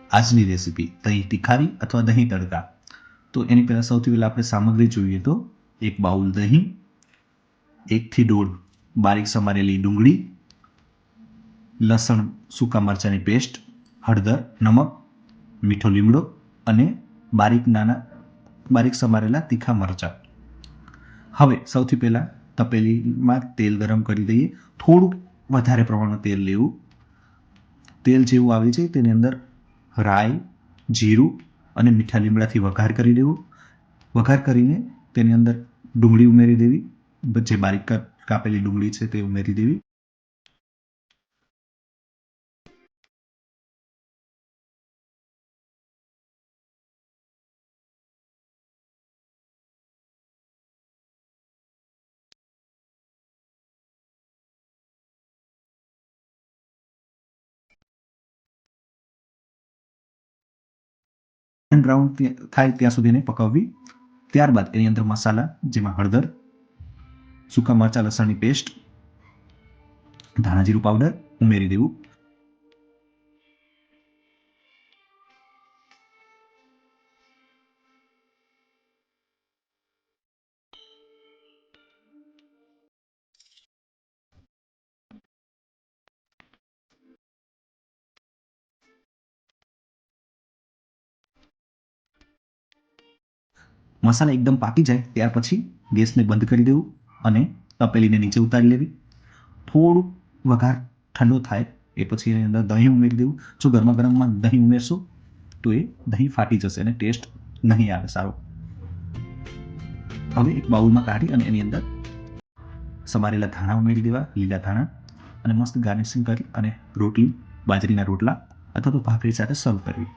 આજની રેસીપી દહીં તીખારી અથવા દહીં તડકા. તો એની પહેલાં સૌથી પહેલાં આપણે સામગ્રી જોઈએ તો 1 બાઉલ દહીં, 1 થી 1.5 બારીક સમારેલી ડુંગળી, લસણ સૂકા મરચાંની પેસ્ટ, હળદર, નમક, મીઠો લીમડો અને બારીક સમારેલા તીખા મરચાં. હવે સૌથી પહેલાં તપેલીમાં તેલ ગરમ કરી દઈએ. થોડુંક વધારે પ્રમાણમાં તેલ લેવું. તેલ જેવું આવી જાય તેની અંદર રાઈ, જીરું અને મીઠા લીમડાથી વઘાર કરી દેવું. વઘાર કરીને તેની અંદર ડુંગળી ઉમેરી દેવી. જે બારીક કાપેલી ડુંગળી છે તે ઉમેરી દેવી. બ્રાઉન થાય ત્યાં સુધી એને પકવવી. ત્યારબાદ એની અંદર મસાલા, જેમાં હળદર, સૂકા મરચાં લસણની પેસ્ટ, ધાણા જીરું પાવડર ઉમેરી દેવું. મસાલા એકદમ પાકી જાય ત્યાર પછી ગેસને બંધ કરી દેવું અને તપેલીને નીચે ઉતારી લેવી. થોડુંક વઘાર ઠંડો થાય એ પછી એની અંદર દહીં ઉમેરી દેવું. જો ગરમા ગરમમાં દહીં ઉમેરશો તો એ દહીં ફાટી જશે અને ટેસ્ટ નહીં આવે સારો. હવે એક બાઉલમાં કાઢી અને એની અંદર સમારેલા ધાણા ઉમેરી દેવા, લીલા ધાણા, અને મસ્ત ગાર્નિશિંગ કરી અને રોટલી, બાજરીના રોટલા અથવા તો ભાખરી સાથે સર્વ કરવી.